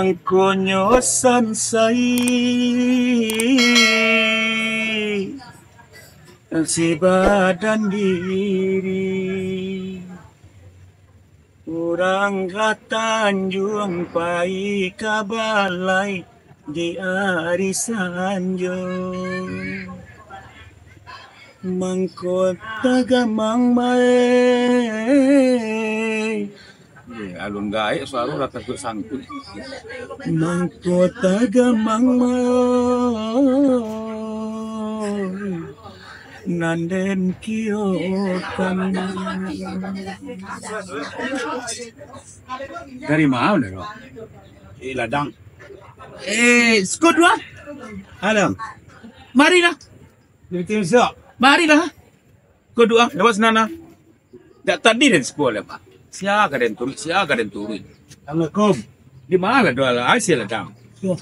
mangkonyo sansai si badan diri urang Tanjung Pai kabalai di hari sanjo mangkota gamang mae alun gae suara rata ke sangkut mangkota gamang mae nanden kiokan dari mana lo? Ladang. Skot dua. Halo. Mari lah. Di siap. Mari lah. Kedua, dapat senana. Tak tadi dan sekolah pak. Siapa dan turun, siapa dan turun. Assalamualaikum. Di mana doa lah? Asyik ladang. Tuh.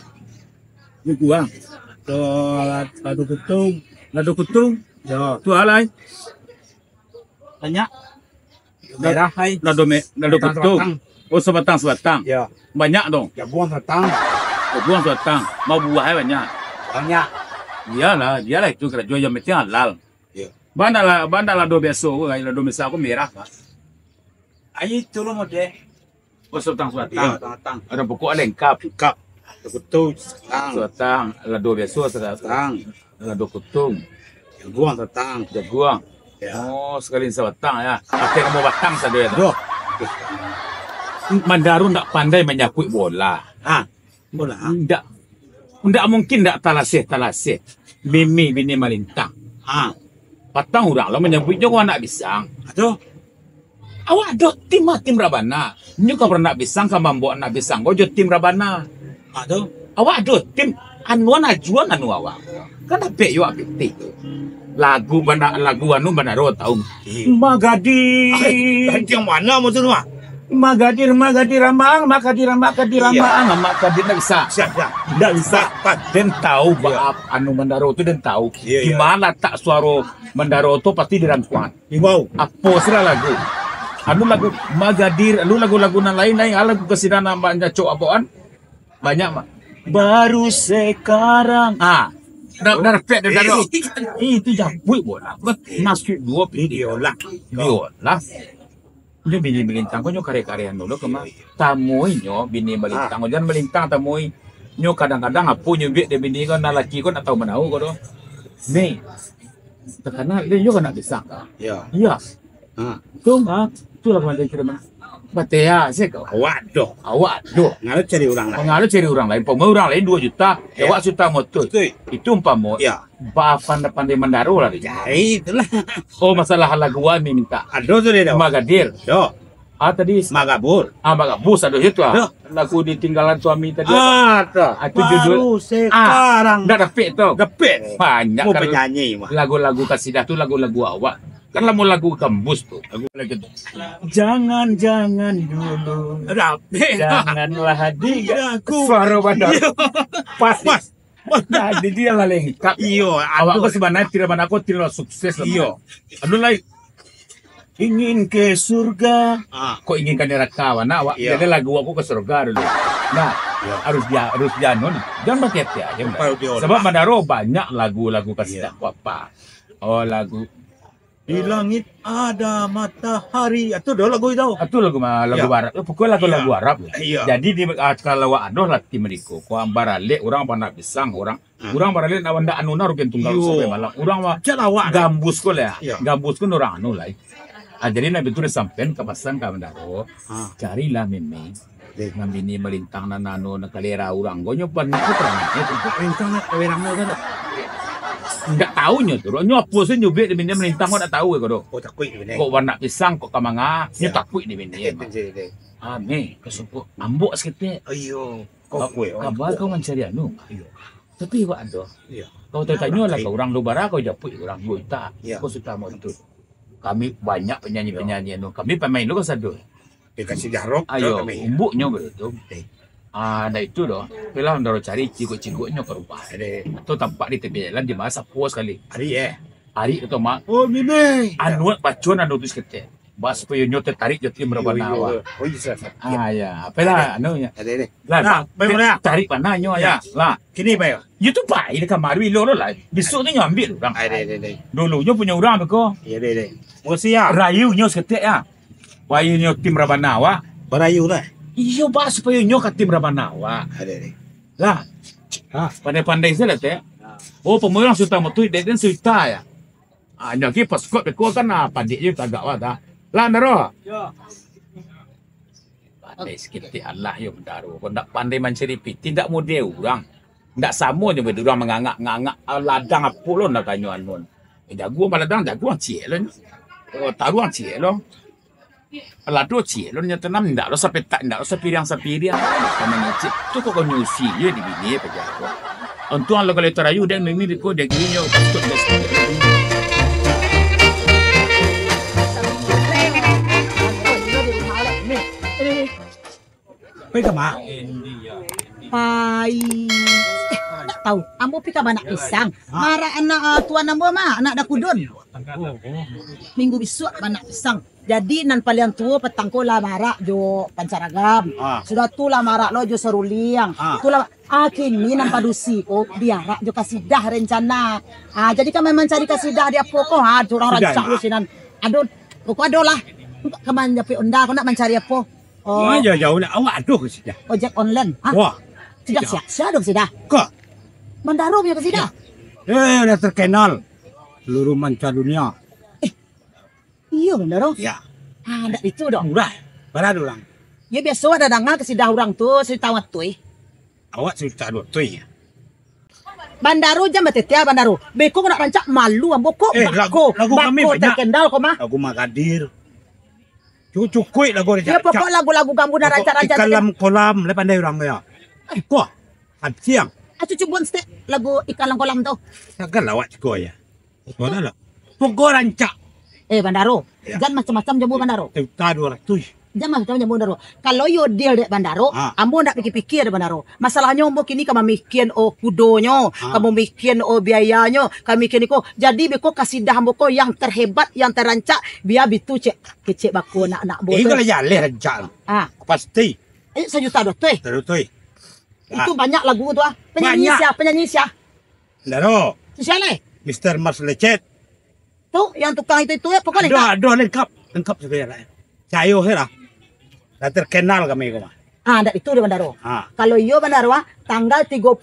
Di gua. Tuh, ladu kutung. Ladu kutung. Ya, tu alai. Banyak. Merah hai. Lado kutung. Oh, sebatang. Ya. Banyak dong. Ya, buang sebatang. Buang sebatang. Mau buah banyak. Banyak. Iyalah itu kira jual yang penting halal. Ya. Bandar lado biasa, lado biasa aku merah. Ayo tu lo model. Oh, sebatang. Ya, sebatang. Ada pokok lengkap. Lengkap. Lado kutung. Sebatang. Lado biasa sebatang. Lado kutung. Jaguang tatang. Jaguang. Ya. Oh, sekali sebatang ya. Pakai kamu batang saja ya. Mandaru ndak pandai menyakui bola. Bola? Ndak mungkin ndak talasih. Mimi bini malintang. Patang orang lah menyebut juga anak bisang. Aduh. Awak ada tim Rabana. Nyu kau pernah bisang sama mbok anak bisang. Kau jo tim Rabana. Aduh. Awak ada tim anuan ajuan anu awak. Kan apik yo apik itu. Lagu anu Bandaro tahu. Magadir. Yang mana maksud lu? Magadir rambang, Magadir ndak bisa. Ndak bisa. Dan tahu baap anu Bandaro itu dan tahu. Gimana tak suara Bandaro itu pasti dirangkuan. Wow. Apa sira lagu? Anu lagu Magadir, anu lagu-lagu lain lagu kesidana banyak cok apaan? Banyak mak. Baru sekarang. Dar pet dar. Itu jabui bola. Masuk dua biola. Dia bini melintang ko nyo kare-karehan dulu kema. Tamoy nyo bini melintang. Jangan melintang tamoy nyo kadang-kadang apu nyo biak dia bini ko na laki ko na tau manau ko do. Nih. Karena dia nyo kan bisa. Iya. Tuh tu lah pandai kira mana. Batea sih kau. Waduh. Ngalu cari orang lain. Pemain orang lain 2 juta. Awak juta motor. Itu umpama. Ya. Pandai Mandaro lah dia. Itulah. Oh masalah lagu kami minta. Aduh tu dia. Magadir. Yo. Tadi Magabur. Magabur aduh itu lagu ditinggalan suami tadi. Itu judul sekarang. Dah dapet tu. Dapet. Banyak kan penyanyi. Lagu-lagu kasidah tu lagu-lagu awak. Kan lagu gembus tuh. Lagu jangan dulu. Janganlah aku. Suara bandar. Pas. Jadi dia lah lengkap. Iyo. Awak ke sebenarnya tidak sukses. Iyo. Aduh lain. Ingin ke surga. Kok ingin ke neraka? Awak. Jadi lagu aku ke surga dulu. Nah. Harus jangan pakai aja. Sebab Mandaro banyak lagu-lagu kasih apa. Oh lagu. Di langit ada matahari. Itu dah lagu itu. Itu lagu barat. Pokoknya lagu Arab. Jadi kalau ada latih mereka, kau barale orang pandai pisang orang barale nak anu rugen tunggal sampai malam. Orang gambus ko lah. Gambus ko orang anu lah. Jadi nabi tu sampai ke pasang ke Mandaro. Carilah meme. Dengan bini melintang nano nakalera orang. Kau nyopan itu terang. Melintang nak orang mana? Nggak tahunya tuh, nyopo sih nyubit di bini melintang kok nggak tahu ya kau. Oh takut ini. Kok warna pisang kok kamanga, nyo takut di bini. Nih kesumpuk ambok sekete. Ayo. Kabar kau mencari anu. Tapi kok ada. Kau tanya lah ke orang Lubara kau japuk orang Buta. Kau suka mau itu. Kami banyak penyanyi anu. Kami pemain lu kau sadu. Kasih jarok. Ayo, umbuknya begitu. Nah itu doh, pilih orang cari cikgu-cikgunya ke rumah. Atau tampak di tepi jalan di masa puas kali. Hari itu mak. Oh mime. Anu pacuan anu tuh sekete. Bas supaya nyo tertarik je tim Rabanawa. Oh iya. Ya, pela anu nya. Ada. Lah, tarik mana nyo ya. Lah, Kini ba? you tu pai dekat mari lo lah. Besok tu nyo ambil orang. Ada. Dulu nyo punya orang beko. Iya deh. Mesti ya. Rayu nyo seketik ya. Wayu nyo tim Rabanawa. Berayu lah. Iyo bas supaya nyo ke tim Rabanawa. Ada. Lah. Pandai-pandai saya teh. Oh, pemurang sudah mutui dan suita ya. Nyo ki pas kok beko kan padik je tagak wa dah. Lah Ndaro. Ya. Pandai sikit Allah yo Ndaro. Kau ndak pandai mencari piti ndak model orang. Ndak sama je orang mengangak-ngangak ladang apa lo nak kanyo anon. Jago ladang jago cie lo. Oh taruang cie lo. Lado cie lo nya tanam ndak lo sampai tak ndak lo sapiriang. Sama nyicip. Tu kok nyusi je di bini apa jago. Untung lo kalau terayu dan ini ko dia gini yo takut des. Pergi ke mana? Pai. Tak tahu. Ambo pika banak pisang. Mara anak tuan ambo mah anak dakudun. Minggu besok banak pisang. Jadi nan palian tua petangko lah marak jo pancaragam. Sudah tu lah marak lo jo seruliang. Tu lah kini nan padusi ko biarak jo kasidah rencana. Jadi kami mencari kasidah dia pokok orang rancak lo sinan. Aduh, pokok aduh lah. Kaman japi onda ko nak mencari apa? Oh, jauh lah. Awak aduh ke sini. Ojek online. Wah. Tidak siap dong sudah. Kok? Bandaro punya kasidah. Udah terkenal seluruh manca dunia. Iya Bandaro. Ya. Ndak itu dong. Murah. Berapa orang? Ya biasa ada dengar kasidah orang tuh cerita waktu. Awak cerita dua tu ya. Bandaro jam betetia Bandaro. Beko nak rancak malu ambo kok. Lagu kami banyak. Terkenal kok mah. Lagu Magadir. Cukup lagu dia. Ya pokok lagu-lagu kamu dan rancak-rancak. Ikan kolam, le pandai orang ya. Kok? Siang. Acu cubun stek lagu ikan kolam tuh. Takkan lawat juga ya. Mana lah? Pokok rancak. Bandaro. Jangan macam-macam jamu Bandaro. Kita 200. Jangan macam jamu Bandaro. Kalau yo deal dek Bandaro, ambo ndak pikir-pikir dek Bandaro. Masalahnya ambo kini kamu mikirin kudonyo, kamu mikirin biayanya, kamu mikirin ko. Jadi beko kasih dah ambo ko yang terhebat, yang terancak, biar bitu cek kecek bako nak bo. Ini kalau jalan rancak. Pasti. Sejuta dot tuh. Terutui. Itu banyak lagu tuh. Penyanyi siapa? Laro. Siapa? Mr. Mars Lecet. Tuh, yang tukang itu ya pokoknya lengkap. Lengkap juga lah. Cayo lah. Dah terkenal kami kau mah. Ndak itu di Bandaro. Kalau iyo Bandaro, tanggal 30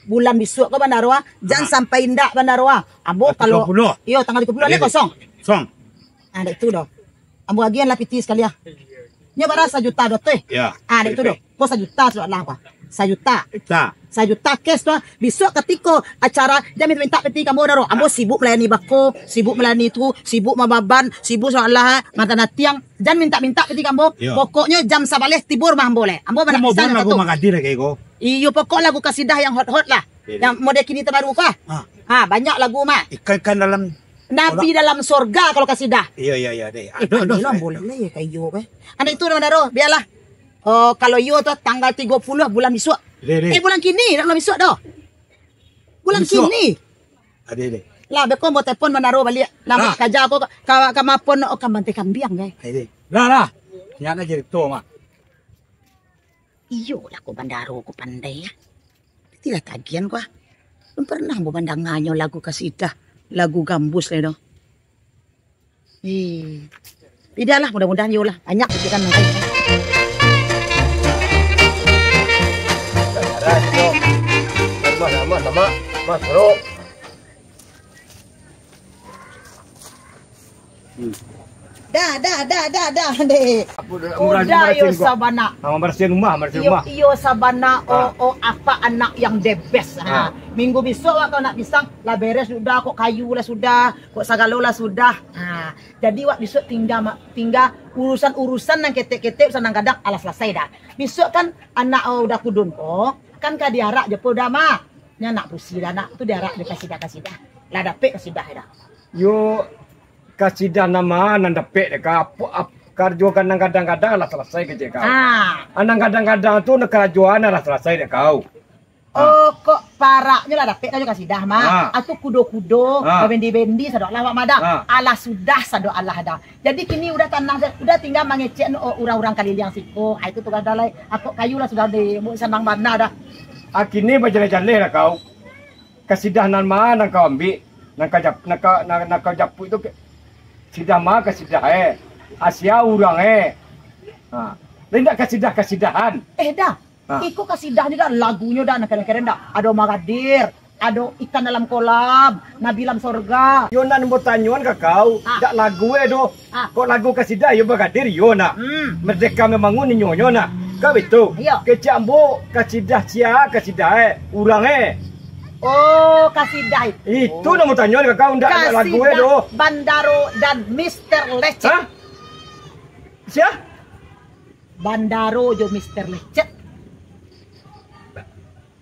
bulan besok ke Bandaro, jangan sampai ndak Bandaro. Ambo kalau iyo tanggal 30 ni kosong. Kosong. Ndak itu doh. Ambo agian lah piti sekali ya. Nya bara 1 juta doh teh. Ya. Ndak itu doh. Kok 1 juta sudah lah apa? 1 juta. 1 juta cash tuh. Besok ketika acara jam minta peti kamu Bandaro. Ambo sibuk melayani bako, sibuk melayani itu, sibuk mababan, sibuk soalah mata tiang. Jangan minta peti kamu. Pokoknya jam sabaleh tibur mah boleh. Ambo mau buat lagu Magadir kayak kau. Iyo pokok lagu kasidah yang hot-hot lah. Yang model kini terbaru kah? Banyak lagu mah. Ikan dalam Nabi dalam surga kalau kasidah. Iya deh. Aduh, boleh lah ya kayak yo Anda itu Bandaro, biarlah. Kalau yo tuh tanggal 30 bulan besok. Bulan kini, nak besok dah. Bulan kini. Ada. Lah beko mau telepon Bandaro balik. Lah kerja aku ka mapon bantai kambing guys. Lah. Nyana jadi tu mah. Iyo lah ko Bandaro ko pandai ya. Tidak tagian ko. Belum pernah mau pandangannya lagu kasidah, lagu gambus lah dong. Tidaklah mudah-mudahan yo lah. Banyak pikiran nanti. Mas bro. Dah deh. Udah yo sabana. Bersihin rumah. Iyo sabana apa anak yang the best. Minggu besok kau nak pisang lah beres sudah kok kayu lah sudah kok sagalo lah sudah. Jadi wak besok tinggal urusan yang ketek-ketek senang kadang alas selesai dah. Besok kan anak udah kudun kan ka diarak je udah mah. Nya nak pusi dah nak tu diarak dikasih dah. Lah dapet kasih dah dah. Yo kasidah nama nan dapet deka karjo kadang-kadang lah selesai kerja kau. Anang kadang-kadang tu nak kerjaan lah selesai dek kau. Oh, kok paraknya lah dapet aja kasih dah mah. Atau kudo-kudo, bendi-bendi sadok lawak madang. Allah sudah sadok Allah dah. Jadi kini udah tanah udah tinggal mengecek orang-orang kali yang siko. Itu tugas dalai. Aku kayu lah sudah di mau senang mana dah. Kini berjalan-jalan lah kau. Kasidah nan mana kau ambil? Nak kau japu itu sidah mah kasidah Asia orang lain tak kasidahan. Dah. Iko kasidah juga lagunya dah keren-keren dah. Ada Magadir, ada ikan dalam kolam, Nabilam sorga. Yo nan mau tanyuan ke kau, dak lagu do. Kok lagu kasidah yo Magadir yo nak. Merdeka membangun nyonya nak. Kau itu. Kecambu kasidah cia kasidah urang Oh, kasidah itu nak mau tanyuan ke kau ndak lagu do. Bandaro dan Mr. Lecet. Siapa? Bandaro jo Mr. Lecet.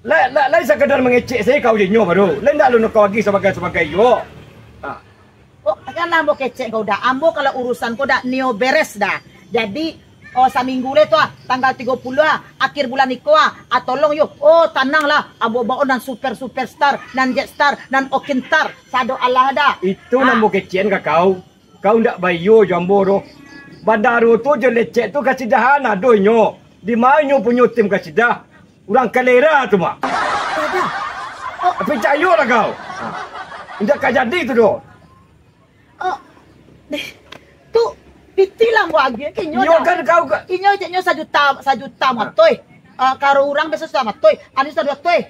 Lain sekadar mengecek saya kau jenyo baru. Lain tak lu nak kau lagi sebagai yo. Oh, kan ambo kecek kau dah. Ambo kalau urusan kau dah neo beres dah. Jadi saminggu le tu tanggal 30 akhir bulan iko tolong yo. Oh, tenang lah. Ambo bawa dan superstar dan jetstar dan okintar. Sado Allah dah. Itu nambo kecen ke kau. Kau ndak bayo jambo do. Bandaro tu je lecek tu kasidahan adonyo. Di mana nyo punya tim kasidah? Orang kalera tu mak. Ada. Percaya lah kau. Tidak kau jadi tu doh. Tu piti lah buat lagi. Kinyo dah. Kan kau. Kinyo ceknya sajuta matoy. Karo orang besok sama matoy. Ani sajuta toy.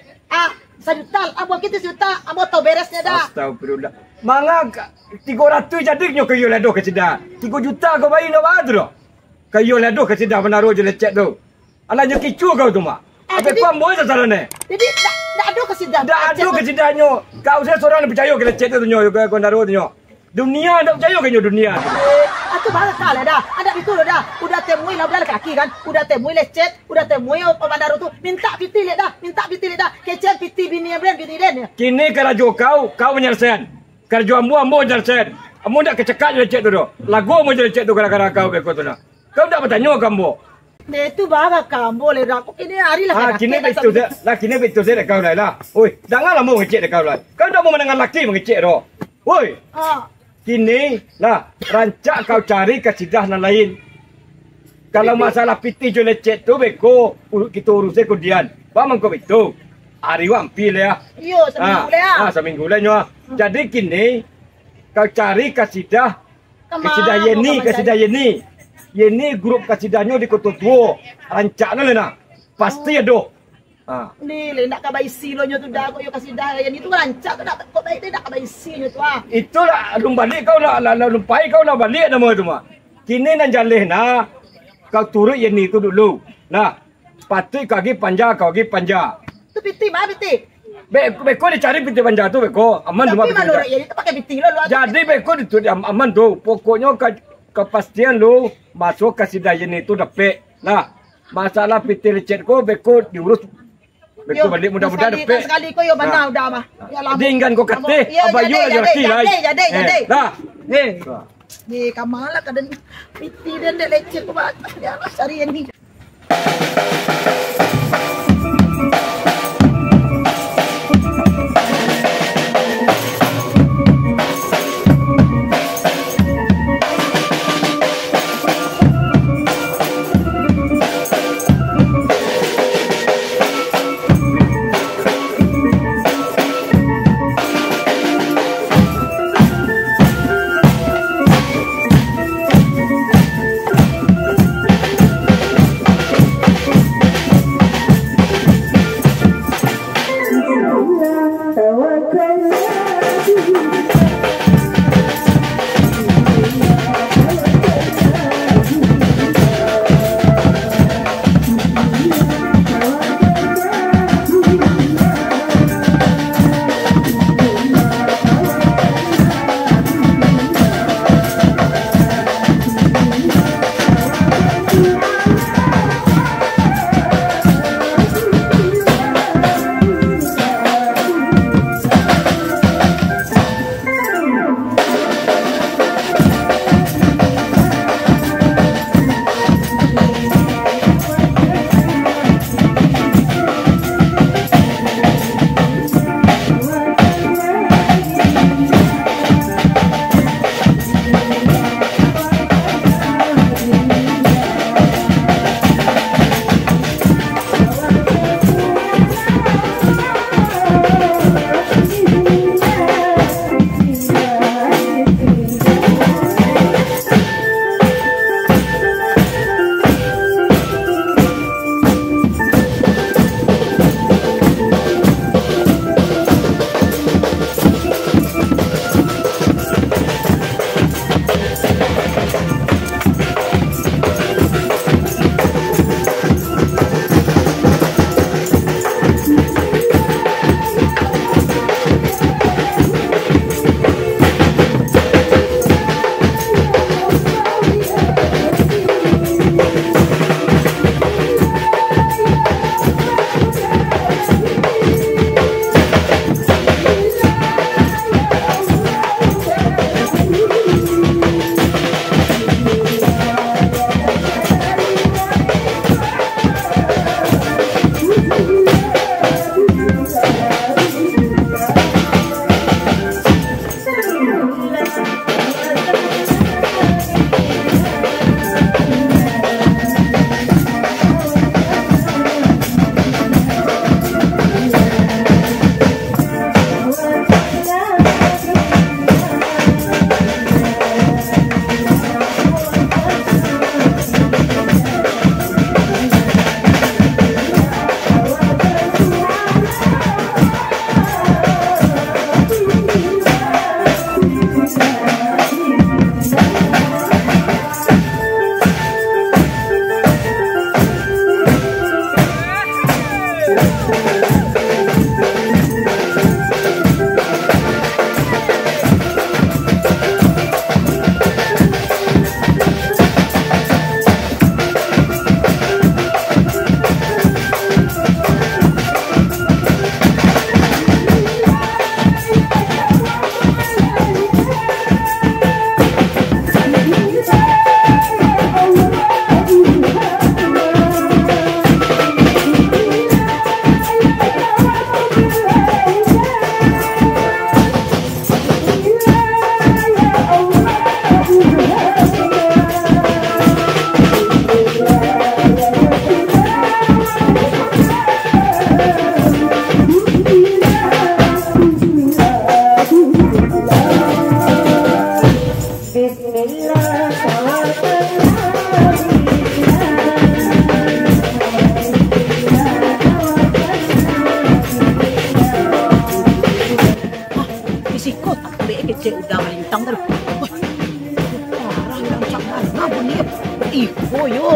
Sajuta. Abo kita sejuta. Abo tahu beresnya dah. Astagfirullah. Manga 300 jadi nyo kau lado kesidah. 3 juta kau bayi nak apa tu doh? Kau lado kesidah menaruh je lecek tu. Alahnya kicu kau tu mak. Apa kau boleh sasaran ni? Jadi tak ada kesidah. Tak ada kesidahnya. Kau saya seorang yang percaya ke lecet tu nyo, kau naruh tu nyo. Dunia tak percaya ke nyo dunia. Aku baru kalah dah. Ada itu dah. Udah temui lah belah kaki kan. Udah temui lecet, udah temui bandar tu. Minta piti lihat dah. Minta piti lihat dah. Kecil piti bini yang bini den. Kini kerja kau menyelesaikan. Kerja ambo menyelesaikan. Ambo tak kecekat lecet tu doh. Lagu mau lecet tu gara-gara kau beko tu nak. Kau tak bertanya kamu. Itu baga kamu boleh dah. Kini hari lah. Kini betul dah. Kini betul saya kau lah. Oi, janganlah mau ngecek kau lah. Kau tak mau mendengar laki mengecek doh. Oi. Kini lah rancak kau cari kasidah nan lain. Kalau masalah piti jo lecet tu beko kita urusnya kemudian. Bang kau betul. Hari wampil ya. Yo, seminggu lah. Seminggu lah nyo. Jadi kini kau cari kasidah Yeni. Yeni grup kasidahnya di Kota Tua. Rancaknya lah. Pasti ada. Ni le nak kabai isi lo nyo tu dah kau yo kasidah Yeni tu rancak tu nak kau baik dia nak kabai isi nyo tu Itulah balik kau lah lumpai kau lah balik nama tu mah. Kini nan jaleh na. Kau turut Yeni tu dulu. Nah, patut kau pergi panja. Tu piti mana piti? Beko dicari piti panja tu beko. Aman tu mah. Tapi menurut Yeni tu pakai piti lo. Jadi beko itu aman tu. Pokoknya kepastian lu masuk kasidah Yeni tu dapat. Nah, masalah piti lecet ko beko diurus. Beko balik mudah-mudahan dapat. Sekali ko yo benar dah mah. Dengan ko kate abayu aja laki lah. Jadi. Dah. Di kamala kadan piti dan lecet ko ba. Ya cari Yeni.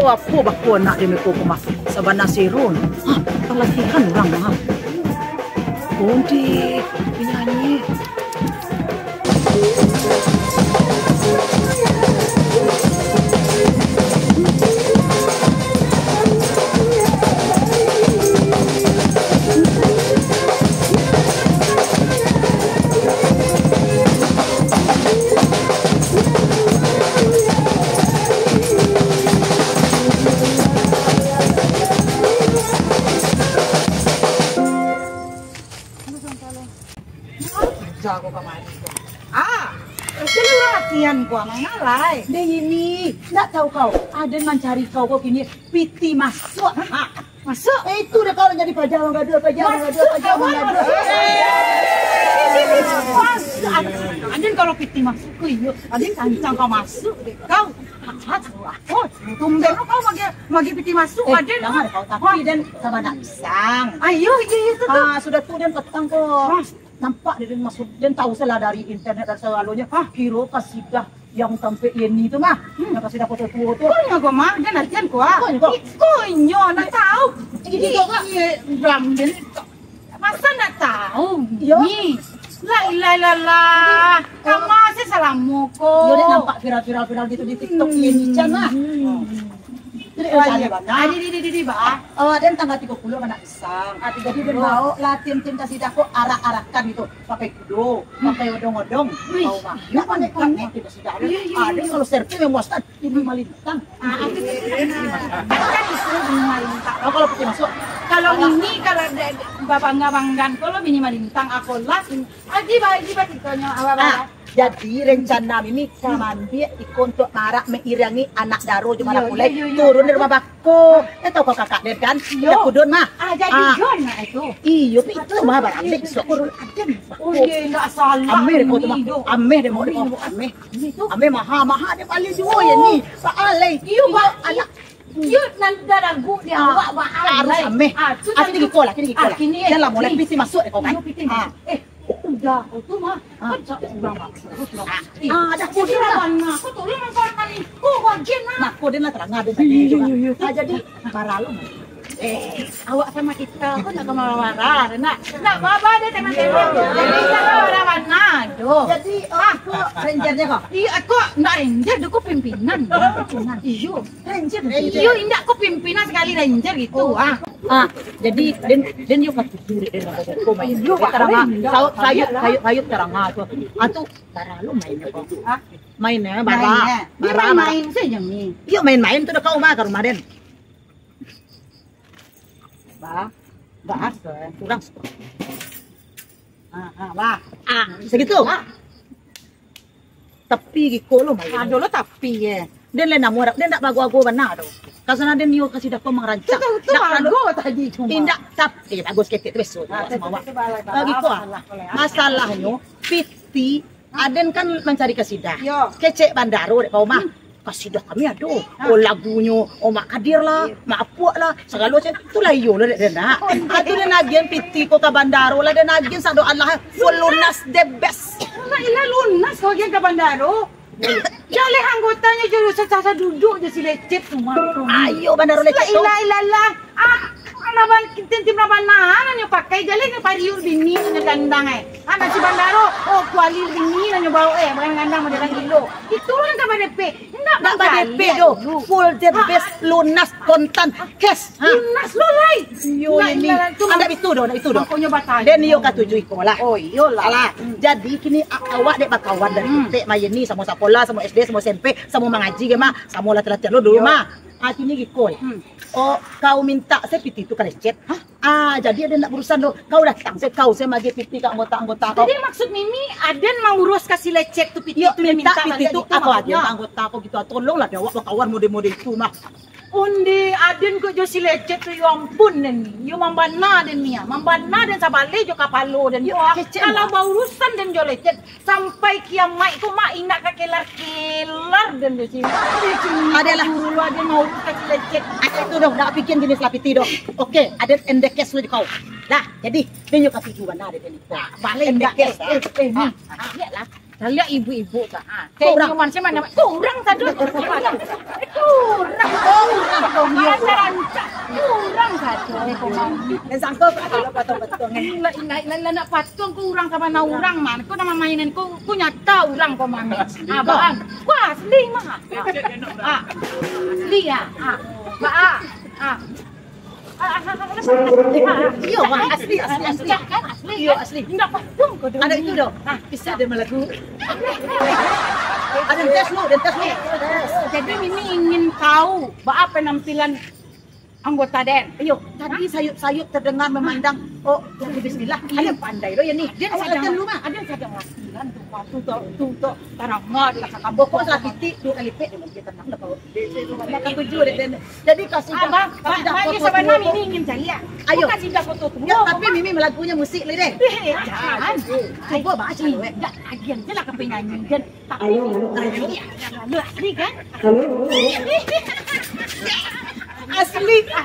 apa baku nak dia meko kumah sabana serun. Pelatihan orang mah. Undi penyanyi. Jago kemarin. Jadi latihan gua mengalai. Deh ini, nggak tahu kau. Aden mencari kau gini, piti masuk. Masuk. Itu deh kalau jadi pajama nggak dua pajama nggak dua pajama nggak dua. Aden kalau piti masuk ke iyo, Aden kancang kau masuk deh. Kau oh, tumben kau magi piti masuk Aden. Jangan kau tapi dan sama nak pisang. Ayo itu tuh. Sudah tuh dan petang kok. Nampak dia masuk dan tahu salah dari internet dan selalunya. Hero kasidah yang sampai ini itu mah. Yang kasidah foto-foto. Kau gua mah dan latihan gua. Kau nak tahu. Jadi kau kak. Rambil. Masa nak tahu? Yo. Ni. La ilaha illallah. Kamu masih salamu kok. Yo dia nampak viral gitu di TikTok ini mah. Jadi di ba. Dan tanggal 30 anak pisang. Jadi dia mau latihan tim kasidah kok arak-arakan gitu. Pakai kudo, pakai odong-odong. Tahu mah. Nak pakai kan tim kasidah. Ada kalau servis yang muaskan ini malintang. Kan disuruh malintang. Kalau putih masuk. Kalau ini kalau babangga-banggan kalau minimal lintang aku lasin. Aji batitonya awal-awal. Jadi rencana Mimi kamandi ikut untuk marak mengirangi anak daro cuma mulai turun dari rumah bako. Tahu kau kakak dia kan? Ya kudun mah. Jadi John nah itu. Iyo itu mah balik syukur aden. Oh dia enggak salah. Amir kau tu mah. Amir dia mau Amir. Amir maha dia paling juga ya ni. Pak Alai. Iyo ba anak. Iyo nanti ragu dia awak ba harus Amir. Aku tinggi kola, tinggi kola. Janganlah mulai pisi masuk kau kan. Udah, itu mah. Ada kuda mana? Aku tuh lu nonton ini. Kok wajib nah. Nah, kuda lah terang ada tadi juga. Jadi paralu. Awak sama kita aku nak kemana-mana. Nak baba deh teman-teman. Jadi kita mana doh. Jadi aku rangernya kok. Iya, aku enggak ranger, aku pimpinan. Iyo, Ranger. iyo indah aku pimpinan sekali ranger gitu. Jadi dan yuk kasih diri dengan kau main. Yuk terang sayup terang tu. Atu paralu mainnya kok. Mainnya bara. Main saja ni. Yuk main-main tu dah kau mah ke rumah Den. Bahas kurang. Segitu. Tapi gikolo main. Dulu tapi ya. Dia lain namu dia tak bagu-bagu benar tu. Kasana dia niu kasih dah kau merancang. Tak bagu tadi cuma. Tidak tapi bagus ketik tu besok. Lagi kau. Masalahnya piti Aden kan mencari kasidah. Kecek bandaro dek kau mah. Kasidah kami ada. Oh lagunya, oh mak kadir lah, mak apuak lah, segala macam. Itulah iyo lah dek nak. Atu dia nagian piti kota bandaro lah, dia nagian sado Allah full lunas the best. Mak ilah lunas kau yang ke bandaro. Jale anggotanya jadi sasa duduk je si lecet semua. Ayo bandaro lecet tu. Ilah. Laban tim laban mana nyo pakai jale ni pariur bini nyo gandang Anak si bandaro kuali bini nyo bau barang gandang mo derang kilo. Itu lang ka DP. Nak DP do. Full the best lunas kontan cash. Lunas lolai. Yo ini. Ada itu do. Kau nyo batal. Dan yo katujui kolah. Oh iyo lah. Jadi kini awak dek bakawan dari titik mayeni sama sekolah, sama SD, sama SMP, sama mengaji ge mah, sama latihan lo dulu mah. Kini gikol. Oh, kau minta saya piti itu kan lecet. Jadi ada nak berurusan do. Kau datang, saya magi piti ke anggota-anggota kau. Jadi maksud Mimi, Aden mau urus kasih lecet tu piti Yo, tu minta piti gitu, itu aku aja anggota aku gitu. Tolonglah dia awak bakawan mode-mode itu mah. Undi Aden ko jo si lecet tu yo ampun den yo mambana den mia mambana den sabale jo kapalo den yo kalau bau urusan den jo lecet sampai kiamat ko mak inak ka kelar den jo sini adalah dulu Aden mau urus ka lecet itu dong nak bikin jenis lapiti dong. Oke, ada endekes lu di kau. Lah, jadi dia yo kasih juga ada den itu. balik endekes ni. Lah. Lihat ibu-ibu tak. Kurang macam mana? Kurang tadi. Kurang. Kurang saja. Dan sangka kalau patung-patung. Lah nak patung kurang sama na orang man. Kau nama mainan kau nyata orang kau mami. Bang. Wah asli mah. Asli ya. Yo, asli. Yo, asli. Enggak patung kau. Ada itu dong. Bisa ada melaku. Ada tes lu. Jadi Mimi ingin tahu apa penampilan anggota Den. Ayo, tadi sayup terdengar memandang. Oh, lagi bismillah. Ada pandai lo ya nih. Dia Awak latihan lu mah. Ada sedang latihan tu tanah ngat lah kakak Kok salah titik 2 kali pek dia tenang dah kau. Makan 7 deh. Jadi kasih dah Bagi sebenarnya Mimi ingin cari ya. Ayo. Kasih dah foto tu. Ya, tapi Mimi melagunya musik le deh. Jangan. Coba baca lu. Enggak, lagian je lah ke penyanyi dan tapi lu asli kan?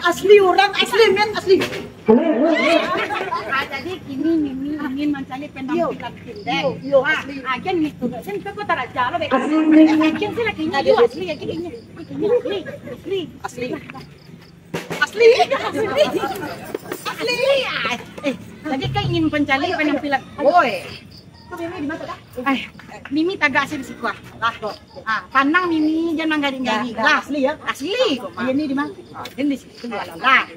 Asli orang asli men asli. Jadi kini Mimi ingin mencari penampilan Kindek. Yo asli. Agen gitu. Sen kau tak ada jalan deh. Agen sih lakinya yo asli ya kini. Asli. Jadi kau ingin mencari penampilan. Woi. Kau Mimi di mana dah? Mimi tagak sih di situ lah. Pandang Mimi jangan gading-gading. Lah Asli ya. asli. Dia ni di mana? Ini di situ lah.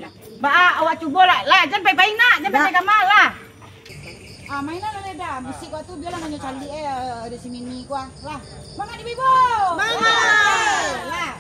Awak cuba lah. Jangan baik-baik nak. Jangan baik gamal lah. Mainan ada dah. Musik waktu biar lah nanya cari ada si Mimi kuah. Lah. Semangat ibu-ibu. Semangat. Lah.